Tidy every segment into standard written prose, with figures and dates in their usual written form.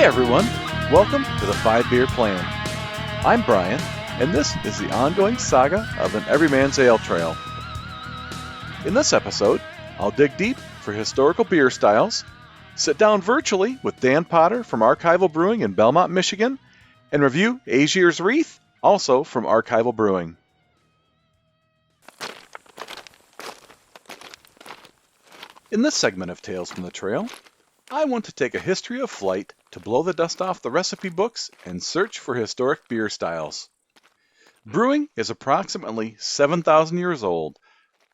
Hey everyone, welcome to the 5 Beer Plan. I'm Brian, and this is the ongoing saga of an everyman's ale trail. In this episode, I'll dig deep for historical beer styles, sit down virtually with Dan Potter from Archival Brewing in Belmont, Michigan, and review Aegir's Wreath, also from Archival Brewing. In this segment of Tales from the Trail, I want to take a history of flight to blow the dust off the recipe books and search for historic beer styles. Brewing is approximately 7,000 years old,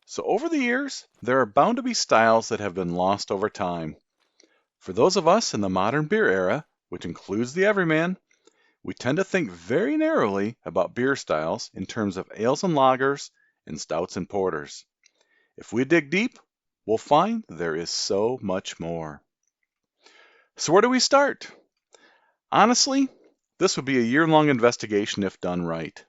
so over the years, there are bound to be styles that have been lost over time. For those of us in the modern beer era, which includes the everyman, we tend to think very narrowly about beer styles in terms of ales and lagers and stouts and porters. If we dig deep, we'll find there is so much more. So where do we start? Honestly, this would be a year-long investigation if done right.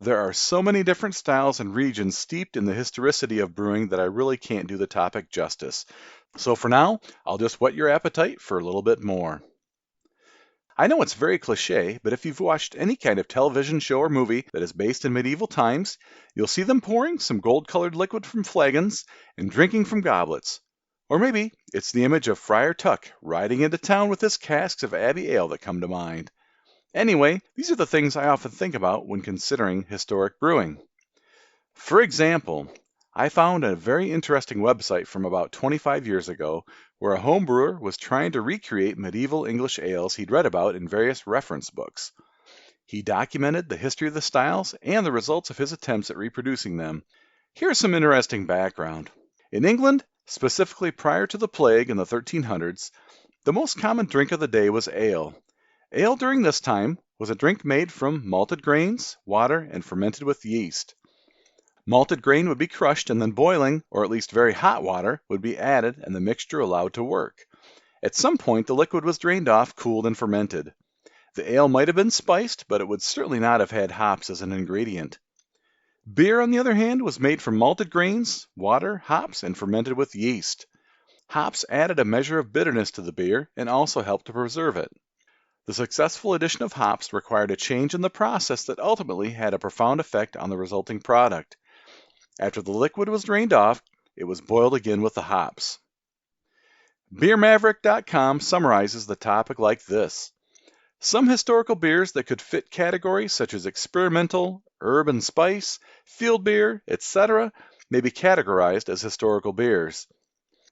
There are so many different styles and regions steeped in the historicity of brewing that I really can't do the topic justice. So for now, I'll just whet your appetite for a little bit more. I know it's very cliche, but if you've watched any kind of television show or movie that is based in medieval times, you'll see them pouring some gold-colored liquid from flagons and drinking from goblets. Or maybe it's the image of Friar Tuck riding into town with his casks of Abbey ale that come to mind. Anyway, these are the things I often think about when considering historic brewing. For example, I found a very interesting website from about 25 years ago where a home brewer was trying to recreate medieval English ales he'd read about in various reference books. He documented the history of the styles and the results of his attempts at reproducing them. Here's some interesting background. In England, specifically prior to the plague in the 1300s, the most common drink of the day was ale. Ale during this time was a drink made from malted grains, water, and fermented with yeast. Malted grain would be crushed and then boiling, or at least very hot water, would be added and the mixture allowed to work. At some point, the liquid was drained off, cooled, and fermented. The ale might have been spiced, but it would certainly not have had hops as an ingredient. Beer, on the other hand, was made from malted grains, water, hops, and fermented with yeast. Hops added a measure of bitterness to the beer and also helped to preserve it. The successful addition of hops required a change in the process that ultimately had a profound effect on the resulting product. After the liquid was drained off, it was boiled again with the hops. BeerMaverick.com summarizes the topic like this. Some historical beers that could fit categories such as experimental, herb and spice, field beer, etc. may be categorized as historical beers.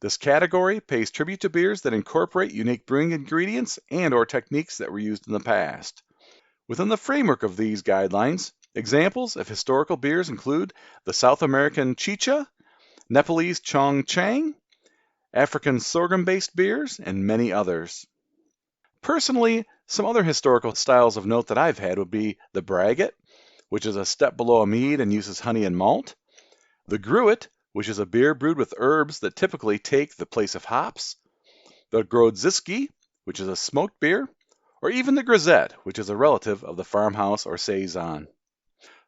This category pays tribute to beers that incorporate unique brewing ingredients and or techniques that were used in the past. Within the framework of these guidelines, examples of historical beers include the South American chicha, Nepalese chong chang, African sorghum-based beers, and many others. Personally, some other historical styles of note that I've had would be the braggot, which is a step below a mead and uses honey and malt, the gruit, which is a beer brewed with herbs that typically take the place of hops, the grodziski, which is a smoked beer, or even the grisette, which is a relative of the farmhouse or saison.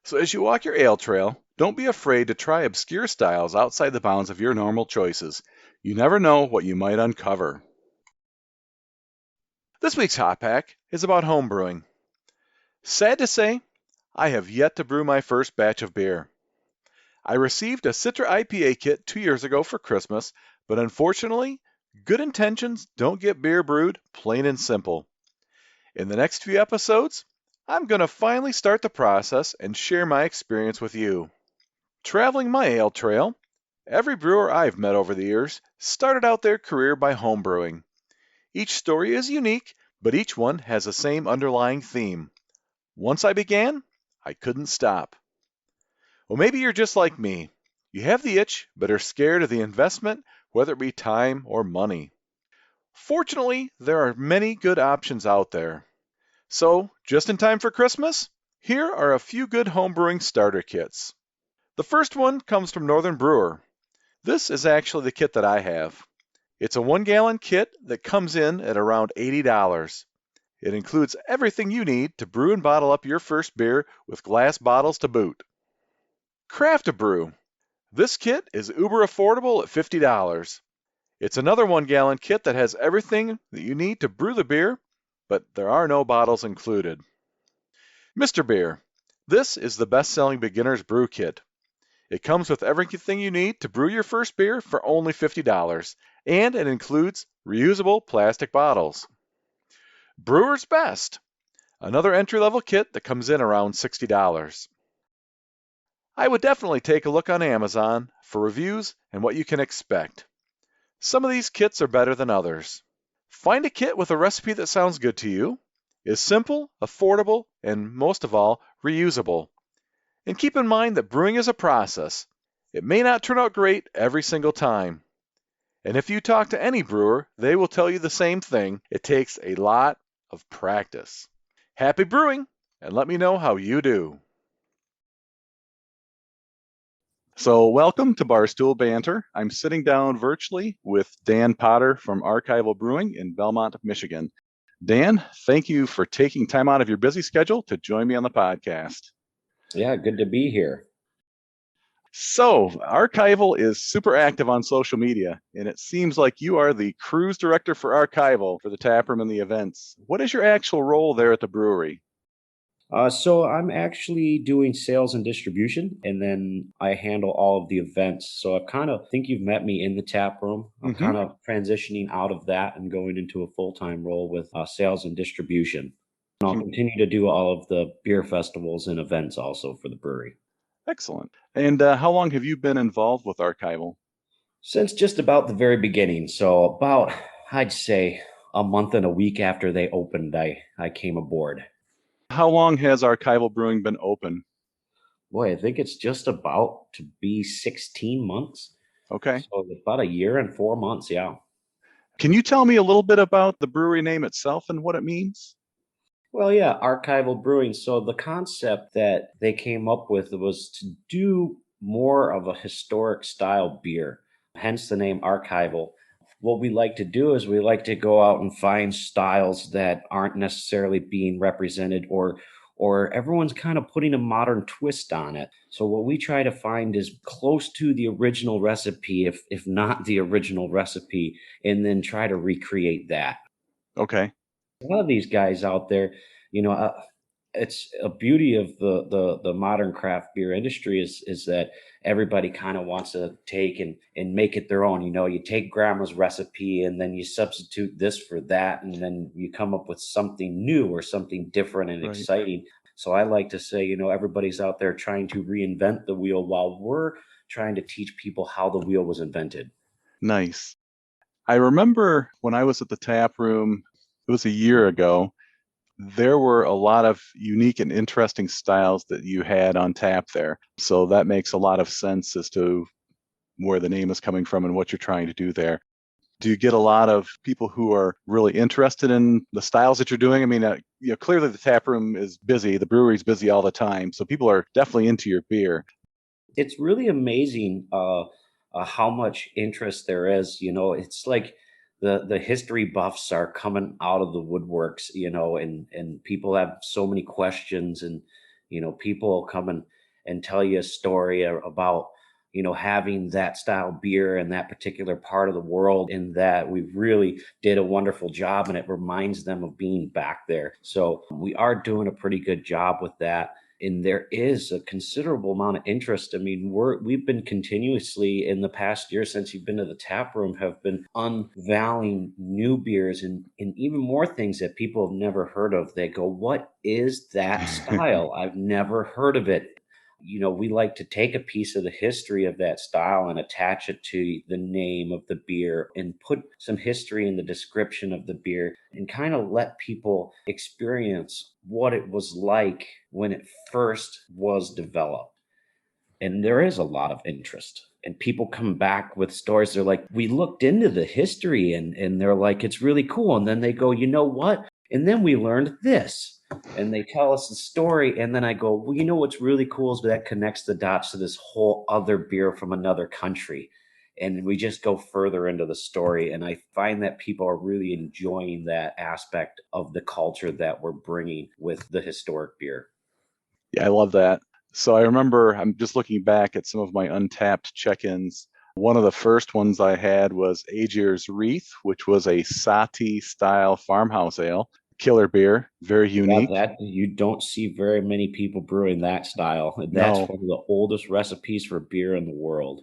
So as you walk your ale trail, don't be afraid to try obscure styles outside the bounds of your normal choices. You never know what you might uncover. This week's Hot Pack is about home brewing. Sad to say, I have yet to brew my first batch of beer. I received a Citra IPA kit 2 years ago for Christmas, but unfortunately, good intentions don't get beer brewed, plain and simple. In the next few episodes, I'm going to finally start the process and share my experience with you. Traveling my ale trail, every brewer I've met over the years started out their career by home brewing. Each story is unique, but each one has the same underlying theme. Once I began, I couldn't stop. Well, maybe you're just like me. You have the itch, but are scared of the investment, whether it be time or money. Fortunately, there are many good options out there. So, just in time for Christmas, here are a few good homebrewing starter kits. The first one comes from Northern Brewer. This is actually the kit that I have. It's a 1-gallon kit that comes in at around $80. It includes everything you need to brew and bottle up your first beer with glass bottles to boot. Craft a Brew. This kit is uber affordable at $50. It's another 1-gallon kit that has everything that you need to brew the beer, but there are no bottles included. Mr. Beer. This is the best-selling beginner's brew kit. It comes with everything you need to brew your first beer for only $50, and it includes reusable plastic bottles. Brewer's Best. Another entry-level kit that comes in around $60. I would definitely take a look on Amazon for reviews and what you can expect. Some of these kits are better than others. Find a kit with a recipe that sounds good to you, is simple, affordable, and most of all, reusable. And keep in mind that brewing is a process. It may not turn out great every single time. And if you talk to any brewer, they will tell you the same thing. It takes a lot of practice. Happy brewing, and let me know how you do. So welcome to Barstool Banter. I'm sitting down virtually with Dan Potter from Archival Brewing in Belmont, Michigan. Dan, thank you for taking time out of your busy schedule to join me on the podcast. Yeah, good to be here. So, Archival is super active on social media, and it seems like you are the cruise director for Archival for the taproom and the events. What is your actual role there at the brewery? So I'm actually doing sales and distribution, and then I handle all of the events. So I kind of think you've met me in the tap room. I'm Mm-hmm. kind of transitioning out of that and going into a full-time role with sales and distribution. And I'll continue to do all of the beer festivals and events also for the brewery. Excellent. And how long have you been involved with Archival? Since just about the very beginning. So about, I'd say, a month and a week after they opened, I came aboard. How long has Archival Brewing been open? Boy, I think it's just about to be 16 months. Okay. So about a year and 4 months, yeah. Can you tell me a little bit about the brewery name itself and what it means? Well, yeah, archival brewing. So the concept that they came up with was to do more of a historic style beer, hence the name archival. What we like to do is we like to go out and find styles that aren't necessarily being represented or everyone's kind of putting a modern twist on it. So what we try to find is close to the original recipe, if not the original recipe, and then try to recreate that. Okay. A lot of these guys out there, you know, it's a beauty of the modern craft beer industry is that everybody kind of wants to take and make it their own. You know, you take grandma's recipe and then you substitute this for that, and then you come up with something new or something different and Right. exciting. So I like to say, you know, everybody's out there trying to reinvent the wheel while we're trying to teach people how the wheel was invented. Nice. I remember when I was at the tap room, it was a year ago, there were a lot of unique and interesting styles that you had on tap there. So that makes a lot of sense as to where the name is coming from and what you're trying to do there. Do you get a lot of people who are really interested in the styles that you're doing? I mean, clearly the tap room is busy, the brewery's busy all the time, so people are definitely into your beer. It's really amazing how much interest there is. You know, it's like the history buffs are coming out of the woodworks. You know, and people have so many questions, and you know, people come and tell you a story about you know having that style beer in that particular part of the world, and that we really did a wonderful job, and it reminds them of being back there. So we are doing a pretty good job with that, and there is a considerable amount of interest. I mean, we've been continuously in the past year since you've been to the tap room have been unveiling new beers and even more things that people have never heard of. They go, "What is that style? I've never heard of it." You know, we like to take a piece of the history of that style and attach it to the name of the beer and put some history in the description of the beer and kind of let people experience what it was like when it first was developed. And there is a lot of interest. And people come back with stories. They're like, we looked into the history and they're like, it's really cool. And then they go, you know what? And then we learned this. And they tell us the story. And then I go, well, you know what's really cool is that connects the dots to this whole other beer from another country. And we just go further into the story. And I find that people are really enjoying that aspect of the culture that we're bringing with the historic beer. Yeah, I love that. So I remember, I'm just looking back at some of my untapped check-ins. One of the first ones I had was Aegir's Wreath, which was a Sati style farmhouse ale. Killer beer, very Yeah, unique. that you don't see very many people brewing that style. That's No, one of the oldest recipes for beer in the world.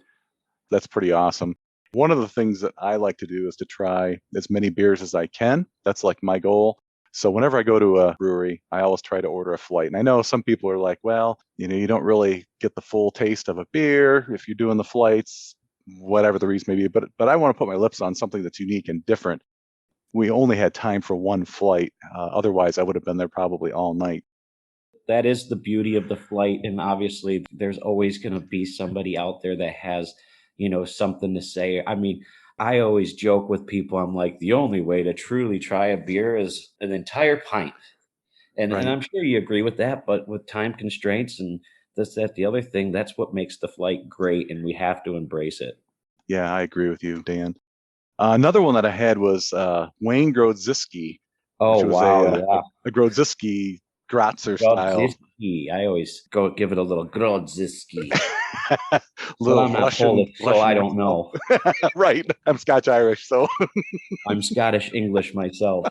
that's pretty awesome. One of the things that I like to do is to try as many beers as I can. That's like my goal. So whenever I go to a brewery, I always try to order a flight. And I know some people are like, well, you don't really get the full taste of a beer if you're doing the flights, whatever the reason may be. But I want to put my lips on something that's unique and different. We only had time for one flight. Otherwise, I would have been there probably all night. That is the beauty of the flight, and obviously there's always going to be somebody out there that has, something to say. I mean, I always joke with people, I'm like, the only way to truly try a beer is an entire pint. And Right. I'm sure you agree with that, but with time constraints and this, that, the other thing, that's what makes the flight great, and we have to embrace it. Yeah, I agree with you, Dan. Another one that I had was Wayne Grodziski, Oh which was a wow, uh, a, yeah. a Grodziski Gratzer style, Grodziski. I always go give it a little Grodziski. But little I'm not Russian Polish, so Russian I don't accent. know. Right. I'm Scotch Irish, so I'm Scottish English myself.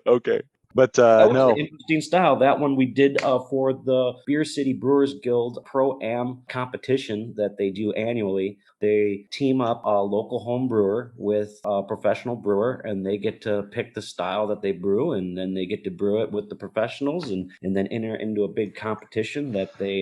okay. But That was an no, interesting style. That one we did for the Beer City Brewers Guild Pro Am competition that they do annually. They team up a local home brewer with a professional brewer, and they get to pick the style that they brew, and then they get to brew it with the professionals, and then enter into a big competition that they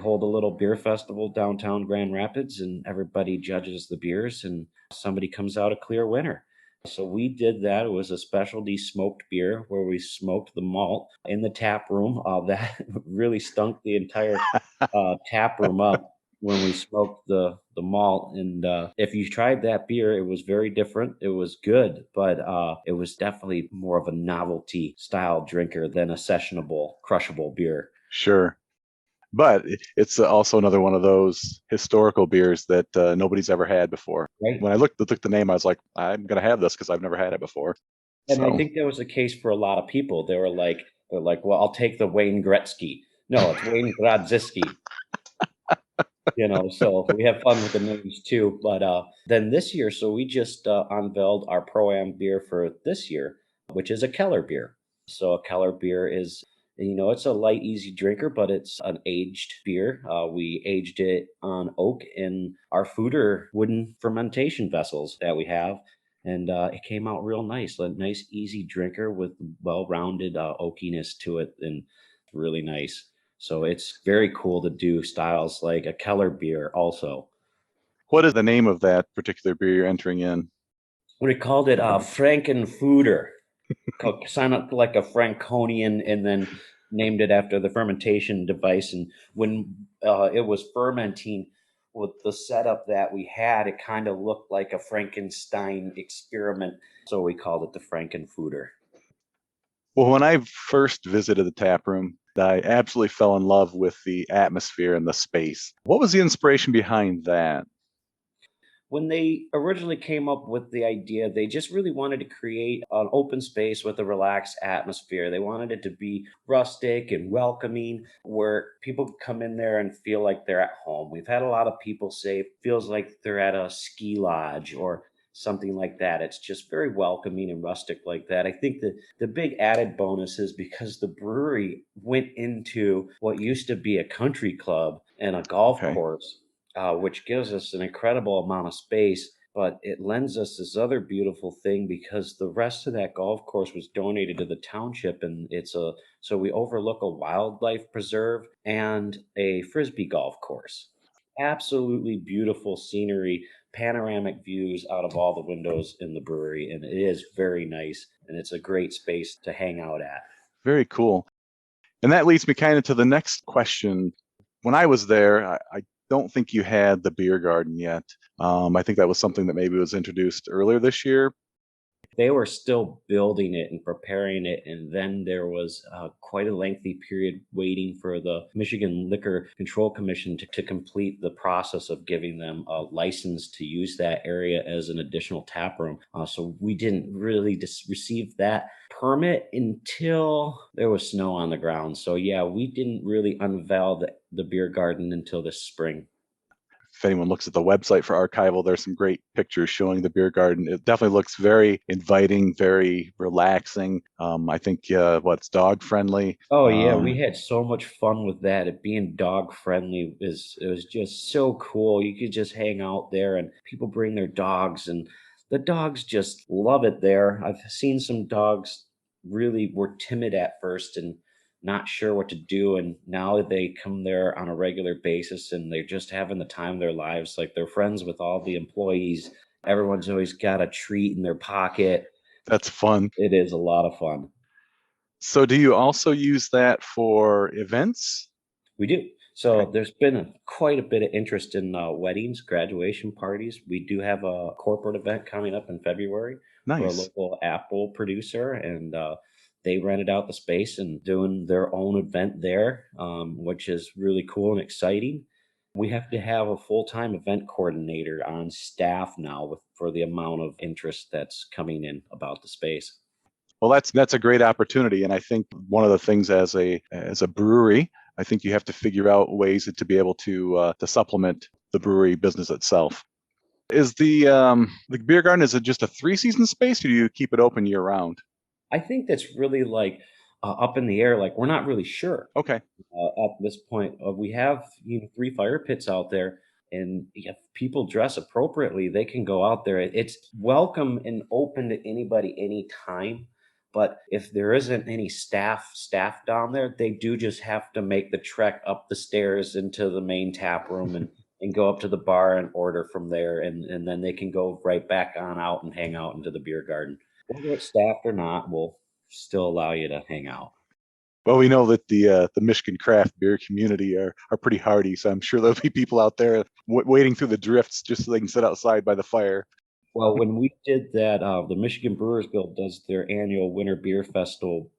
hold a little beer festival downtown Grand Rapids, and everybody judges the beers, and somebody comes out a clear winner. So we did that. It was a specialty smoked beer where we smoked the malt in the tap room. That really stunk the entire tap room up when we smoked the malt. And if you tried that beer, it was very different. It was good, but it was definitely more of a novelty style drinker than a sessionable, crushable beer. sure. But it's also another one of those historical beers that nobody's ever had before. Right. When I looked the name, I was like, I'm gonna have this because I've never had it before. And I So think that was the case for a lot of people. They're like, well, I'll take the Wayne Gretzky. No, it's Wayne Grodziski. So we have fun with the names too. But then this year, so we just unveiled our Pro Am beer for this year, which is a Keller beer. So a Keller beer is, it's a light, easy drinker, but it's an aged beer. We aged it on oak in our foeder wooden fermentation vessels that we have. And it came out real nice, a nice, easy drinker with well-rounded oakiness to it, and really nice. So it's very cool to do styles like a Keller beer also. what is the name of that particular beer you're entering in? We called it Frankenfooder. Sounded like a Franconian, and then named it after the fermentation device. And when it was fermenting with the setup that we had, it kind of looked like a Frankenstein experiment. So we called it the Frankenfooder. Well, when I first visited the tap room, I absolutely fell in love with the atmosphere and the space. What was the inspiration behind that? When they originally came up with the idea, they just really wanted to create an open space with a relaxed atmosphere. They wanted it to be rustic and welcoming, where people could come in there and feel like they're at home. We've had a lot of people say it feels like they're at a ski lodge or something like that. It's just very welcoming and rustic like that. I think the big added bonus is because the brewery went into what used to be a country club and a golf Okay, course, which gives us an incredible amount of space. But it lends us this other beautiful thing because the rest of that golf course was donated to the township, and so we overlook a wildlife preserve and a frisbee golf course. Absolutely beautiful scenery, panoramic views out of all the windows in the brewery, and it is very nice, and it's a great space to hang out at. very cool. And that leads me kind of to the next question. When I was there, I don't think you had the beer garden yet. I think that was something that maybe was introduced earlier this year. They were still building it and preparing it, and then there was quite a lengthy period waiting for the Michigan Liquor Control Commission to complete the process of giving them a license to use that area as an additional tap room. So we didn't really receive that permit until there was snow on the ground. So yeah, we didn't really unveil the beer garden until this spring. If anyone looks at the website for Archival, there's some great pictures showing the beer garden. It definitely looks very inviting, very relaxing. I think it's dog friendly. Oh yeah, we had so much fun with that. It being dog friendly is it was just so cool. You could just hang out there and people bring their dogs and the dogs just love it there. I've seen some dogs really were timid at first and not sure what to do, and now they come there on a regular basis and they're just having the time of their lives. Like they're friends with all the employees. Everyone's always got a treat in their pocket. That's fun. It is a lot of fun. So do you also use that for events? We do. Okay, So there's been quite a bit of interest in weddings, graduation parties. We do have a corporate event coming up in February for a nice. local Apple producer, and they rented out the space and doing their own event there, which is really cool and exciting. We have to have a full-time event coordinator on staff now for the amount of interest that's coming in about the space. Well, that's a great opportunity, and I think one of the things as a brewery, I think you have to figure out ways to be able to supplement the brewery business itself. Is the beer garden, is it just a 3 season space, or do you keep it open year round? I think that's really like up in the air. Like we're not really sure Okay, at this point. We have three fire pits out there, and if people dress appropriately, they can go out there. It's welcome and open to anybody anytime. But if there isn't any staff down there, they do just have to make the trek up the stairs into the main tap room and go up to the bar and order from there, and then they can go right back on out and hang out into the beer garden. Whether it's staffed or not, will still allow you to hang out. well, we know that the Michigan craft beer community are pretty hardy, so I'm sure there'll be people out there waiting through the drifts just so they can sit outside by the fire. Well, when we did that, the Michigan Brewers Guild does their annual Winter Beer Festival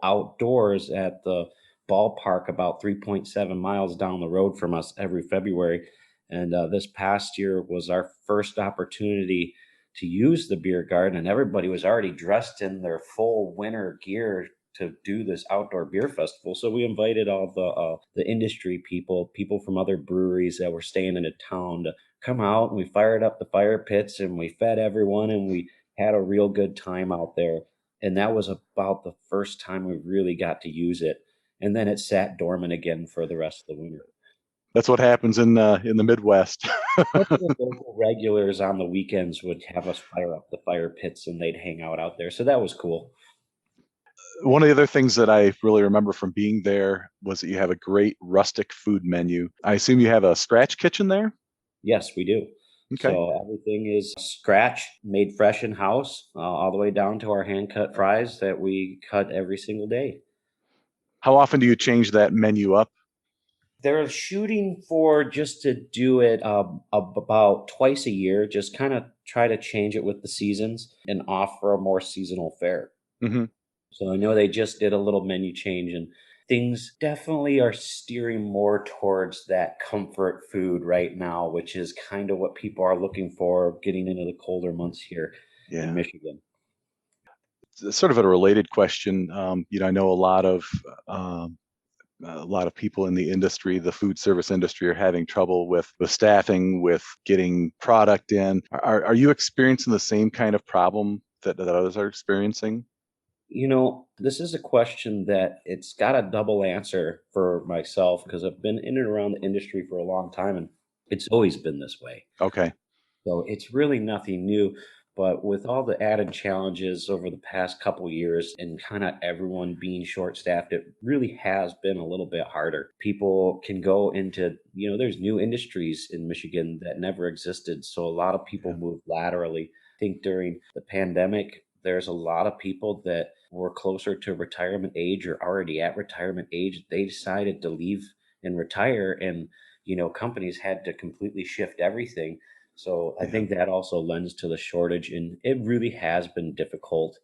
outdoors at the ballpark about 3.7 miles down the road from us every February. And this past year was our first opportunity to use the beer garden, and everybody was already dressed in their full winter gear to do this outdoor beer festival. So we invited all the industry people, people from other breweries that were staying in a town to come out, and we fired up the fire pits and we fed everyone and we had a real good time out there. And that was about the first time we really got to use it. And then it sat dormant again for the rest of the winter. That's what happens in the Midwest. Couple of local regulars on the weekends would have us fire up the fire pits and they'd hang out there. So that was cool. One of the other things that I really remember from being there was that you have a great rustic food menu. I assume you have a scratch kitchen there? Yes, we do. Okay. So everything is scratch, made fresh in house, all the way down to our hand cut fries that we cut every single day. How often do you change that menu up? They're shooting for just to do it about twice a year, just kind of try to change it with the seasons and offer a more seasonal fare. Hmm. So I know they just did a little menu change, and things definitely are steering more towards that comfort food right now, which is kind of what people are looking for getting into the colder months here in Yeah. Michigan. Sort of a related question. I know um, a lot of people in the industry, the food service industry, are having trouble with staffing, with getting product in. Are you experiencing the same kind of problem that others are experiencing? This is a question that it's got a double answer for myself because I've been in and around the industry for a long time and it's always been this way. Okay. So it's really nothing new. But with all the added challenges over the past couple years and kind of everyone being short staffed, it really has been a little bit harder. People can go into, there's new industries in Michigan that never existed. So a lot of people Yeah. move laterally. I think during the pandemic, there's a lot of people that were closer to retirement age or already at retirement age. They decided to leave and retire. And, companies had to completely shift everything, so I Yeah. think that also lends to the shortage, and it really has been difficult.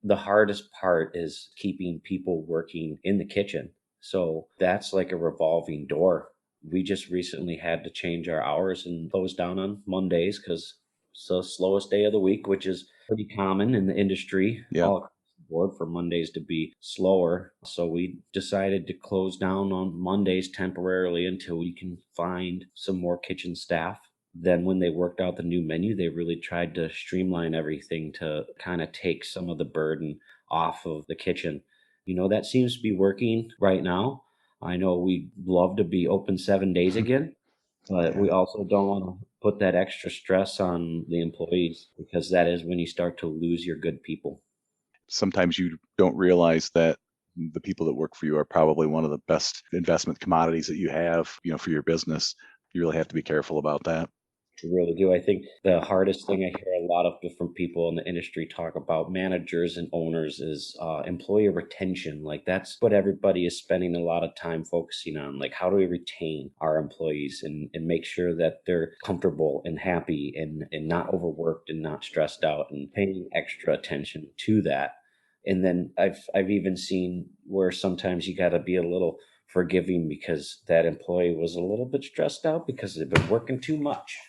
The hardest part is keeping people working in the kitchen. So that's like a revolving door. We just recently had to change our hours and close down on Mondays because it's the slowest day of the week, which is pretty common in the industry Yeah. all across the board for Mondays to be slower. So we decided to close down on Mondays temporarily until we can find some more kitchen staff. Then when they worked out the new menu, they really tried to streamline everything to kind of take some of the burden off of the kitchen. That seems to be working right now. I know we'd love to be open 7 days again, but Yeah. we also don't want to put that extra stress on the employees because that is when you start to lose your good people. Sometimes you don't realize that the people that work for you are probably one of the best investment commodities that you have, for your business. You really have to be careful about that. I really do. I think the hardest thing I hear a lot of different people in the industry talk about, managers and owners, is employee retention. Like that's what everybody is spending a lot of time focusing on. Like, how do we retain our employees and make sure that they're comfortable and happy and not overworked and not stressed out, and paying extra attention to that. And then I've even seen where sometimes you got to be a little forgiving because that employee was a little bit stressed out because they've been working too much.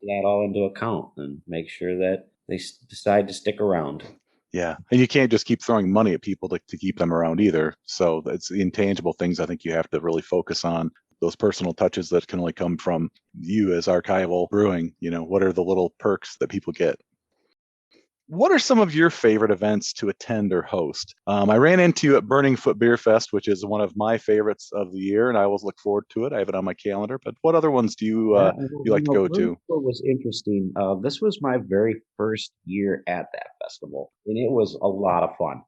That all into account and make sure that they decide to stick around. Yeah. And you can't just keep throwing money at people to keep them around either. So it's the intangible things I think you have to really focus on. Those personal touches that can only come from you as Archival Brewing. What are the little perks that people get? What are some of your favorite events to attend or host? I ran into you at Burning Foot Beer Fest, which is one of my favorites of the year, and I always look forward to it. I have it on my calendar. But what other ones do Yeah, you like to go Burning to? was interesting. This was my very first year at that festival, and it was a lot of fun.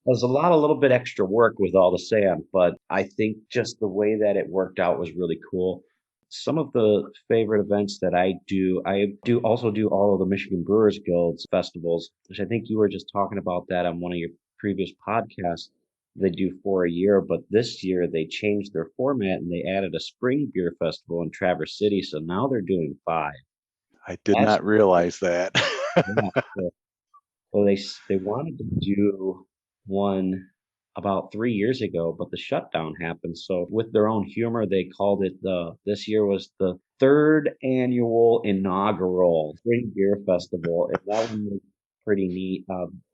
There's a little bit extra work with all the sand, but I think just the way that it worked out was really cool. Some of the favorite events that I do also do all of the Michigan Brewers Guild's festivals, which I think you were just talking about that on one of your previous podcasts. They do 4 a year, but this year they changed their format and they added a spring beer festival in Traverse City. So now they're doing five. I did That's not realize that. yeah. Well, they wanted to do one about 3 years ago, but the shutdown happened. So with their own humor, they called it this year was the third annual inaugural Spring Beer Festival, and that one was pretty neat.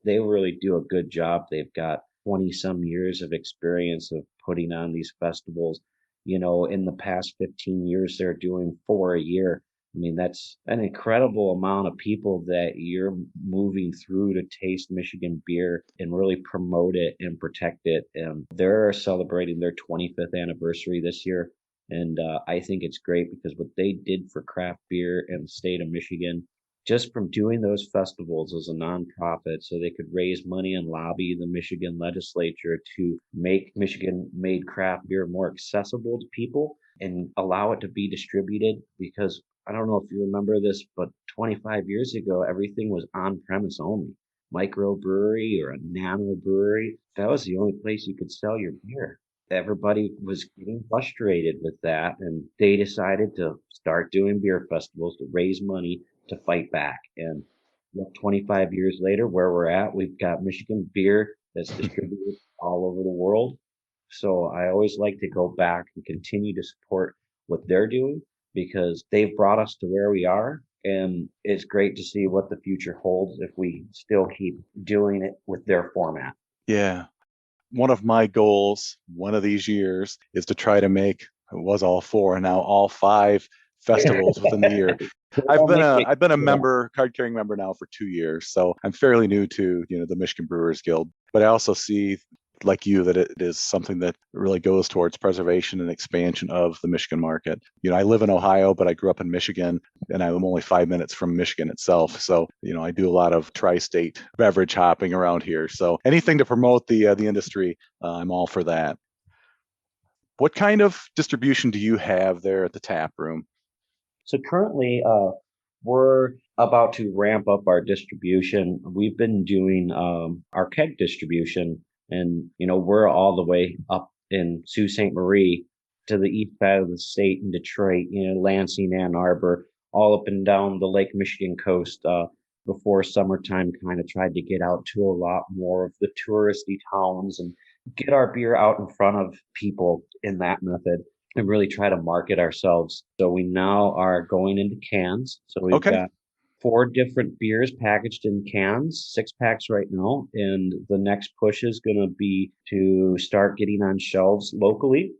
They really do a good job. They've got 20 some years of experience of putting on these festivals. In the past 15 years, they're doing 4 a year. I mean, that's an incredible amount of people that you're moving through to taste Michigan beer and really promote it and protect it. And they're celebrating their 25th anniversary this year. And I think it's great because what they did for craft beer in the state of Michigan, just from doing those festivals as a nonprofit, so they could raise money and lobby the Michigan legislature to make Michigan made craft beer more accessible to people and allow it to be distributed. Because I don't know if you remember this, but 25 years ago, everything was on premise only. Microbrewery or a nano brewery, that was the only place you could sell your beer. Everybody was getting frustrated with that, and they decided to start doing beer festivals to raise money to fight back. And 25 years later, where we're at, we've got Michigan beer that's distributed all over the world. So I always like to go back and continue to support what they're doing because they've brought us to where we are. And it's great to see what the future holds if we still keep doing it with their format. Yeah. One of my goals one of these years is to try to make it was all four and now all five festivals within the year. I've Don't been make a me, I've been a yeah. member, card carrying member now for 2 years, so I'm fairly new to the Michigan Brewers Guild. But I also see, like you, that it is something that really goes towards preservation and expansion of the Michigan market. I live in Ohio, but I grew up in Michigan, and I'm only 5 minutes from Michigan itself. So I do a lot of tri-state beverage hopping around here. So anything to promote the industry, I'm all for that. What kind of distribution do you have there at the tap room? So currently, we're about to ramp up our distribution. We've been doing our keg distribution, and we're all the way up in Sault Ste. Marie to the east side of the state in Detroit, Lansing, Ann Arbor, all up and down the Lake Michigan coast. Before summertime, kind of tried to get out to a lot more of the touristy towns and get our beer out in front of people in that method and really try to market ourselves. So we now are going into cans. So we've Okay. got four different beers packaged in cans, 6 packs right now. And the next push is going to be to start getting on shelves locally.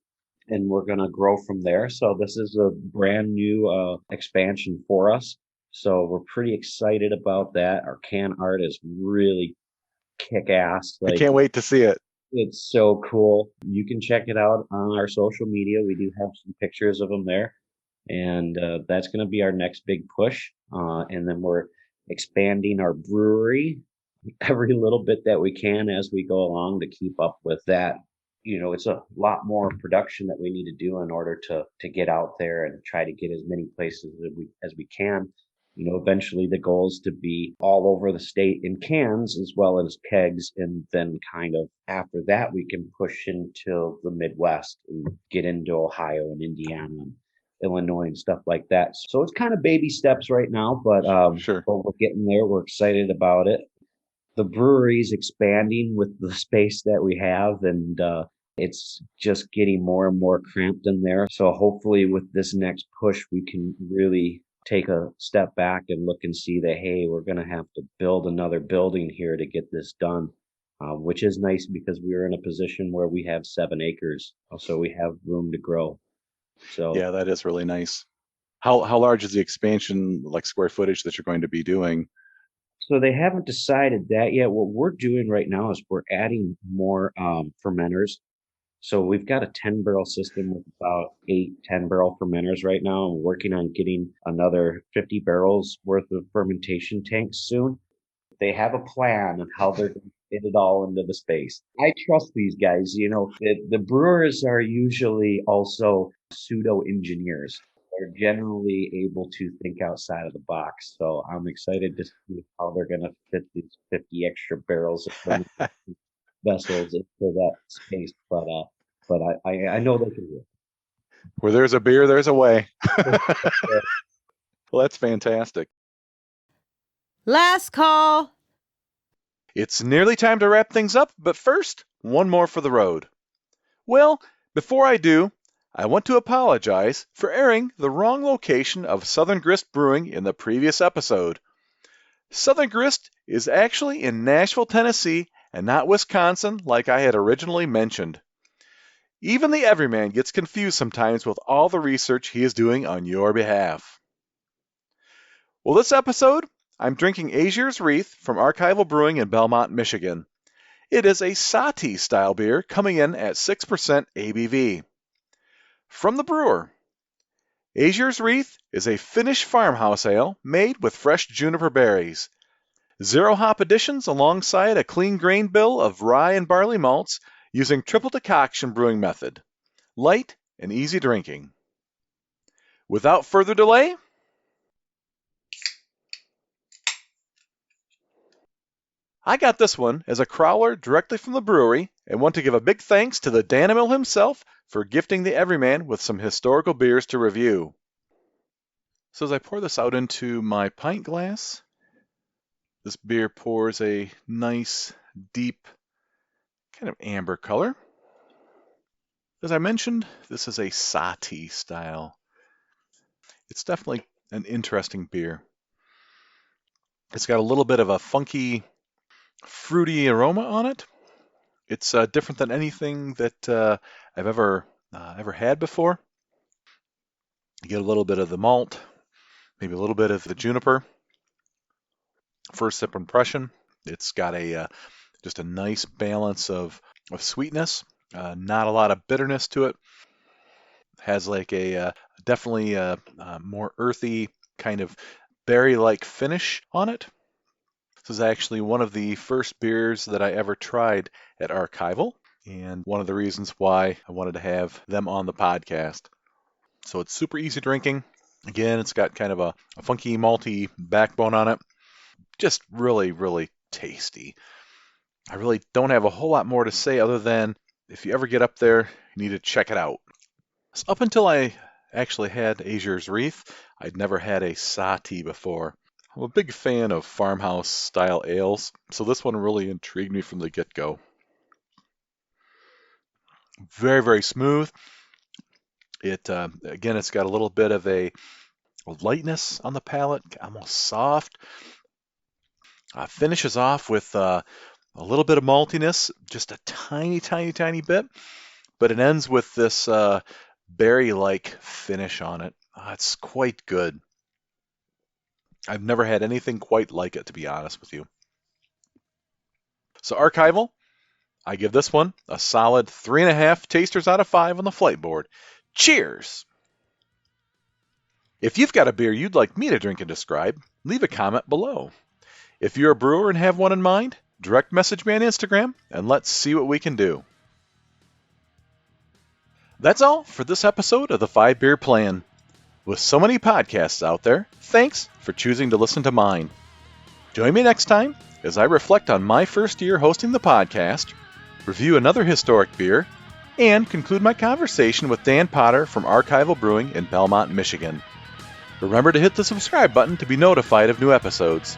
and we're going to grow from there. So this is a brand new expansion for us. So we're pretty excited about that. Our can art is really kick ass. I Like can't wait to see it. it's so cool. You can check it out on our social media. We do have some pictures of them there, and that's going to be our next big push. And then we're expanding our brewery every little bit that we can as we go along to keep up with that. It's a lot more production that we need to do in order to get out there and try to get as many places as we can. Eventually the goal is to be all over the state in cans as well as kegs, and then kind of after that we can push into the Midwest and get into Ohio and Indiana and Illinois and stuff like that. So it's kind of baby steps right now, Sure. but we're getting there. We're excited about it. The brewery's expanding with the space that we have, and it's just getting more and more cramped in there. So hopefully with this next push we can really take a step back and look and see that, hey, we're going to have to build another building here to get this done, which is nice because we are in a position where we have 7 acres, so we have room to grow. So Yeah, that is really nice. How large is the expansion, like square footage, that you're going to be doing? So they haven't decided that yet. What we're doing right now is we're adding more fermenters. So we've got a 10-barrel system with about 8 10-barrel fermenters right now. And we're working on getting another 50 barrels worth of fermentation tanks soon. They have a plan of how they're going to fit it all into the space. I trust these guys. The brewers are usually also pseudo engineers. They're generally able to think outside of the box. So I'm excited to see how they're going to fit these 50 extra barrels of fermentation vessels into that space. But I know they can do Where there's a beer, there's a way. it. Well, that's fantastic. Last call. It's nearly time to wrap things up, but first, one more for the road. Well, before I do, I want to apologize for airing the wrong location of Southern Grist Brewing in the previous episode. Southern Grist is actually in Nashville, Tennessee, and not Wisconsin like I had originally mentioned. Even the everyman gets confused sometimes with all the research he is doing on your behalf. Well, this episode, I'm drinking Aegir's Wreath from Archival Brewing in Belmont, Michigan. It is a Sati style beer coming in at 6% ABV. From the brewer, Aegir's Wreath is a Finnish farmhouse ale made with fresh juniper berries. Zero hop additions alongside a clean grain bill of rye and barley malts using triple decoction brewing method. Light and easy drinking. Without further delay, I got this one as a crowler directly from the brewery and want to give a big thanks to the Danimil himself for gifting the everyman with some historical beers to review. So as I pour this out into my pint glass, this beer pours a nice, deep, kind of amber color. As I mentioned, this is a Sati style. It's definitely an interesting beer. It's got a little bit of a funky, fruity aroma on it. It's different than anything that I've ever had before. You get a little bit of the malt, maybe a little bit of the juniper. First sip impression, it's got a just a nice balance of sweetness, not a lot of bitterness to it. Has like a definitely a more earthy kind of berry-like finish on it. This is actually one of the first beers that I ever tried at Archival, and one of the reasons why I wanted to have them on the podcast. So it's super easy drinking. Again, it's got kind of a funky, malty backbone on it. Just really, really tasty. I really don't have a whole lot more to say other than if you ever get up there, you need to check it out. So up until I actually had Aegir's Wreath, I'd never had a Sati before. I'm a big fan of farmhouse style ales, so this one really intrigued me from the get-go. Very, very smooth. It again, it's got a little bit of a lightness on the palate, almost soft. Finishes off with a little bit of maltiness, just a tiny, tiny, tiny bit, but it ends with this berry-like finish on it. It's quite good. I've never had anything quite like it, to be honest with you. So Archival, I give this one a solid 3.5 tasters out of 5 on the flight board. Cheers! If you've got a beer you'd like me to drink and describe, leave a comment below. If you're a brewer and have one in mind, direct message me on Instagram and let's see what we can do. That's all for this episode of the 5 Beer Plan. With so many podcasts out there, thanks for choosing to listen to mine. Join me next time as I reflect on my first year hosting the podcast, review another historic beer, and conclude my conversation with Dan Potter from Archival Brewing in Belmont, Michigan. Remember to hit the subscribe button to be notified of new episodes.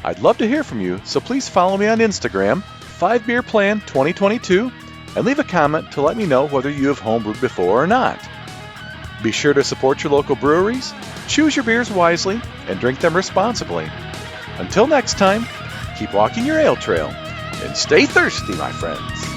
I'd love to hear from you, so please follow me on Instagram, 5beerplan2022, and leave a comment to let me know whether you have homebrewed before or not. Be sure to support your local breweries, choose your beers wisely, and drink them responsibly. Until next time, keep walking your ale trail, and stay thirsty, my friends.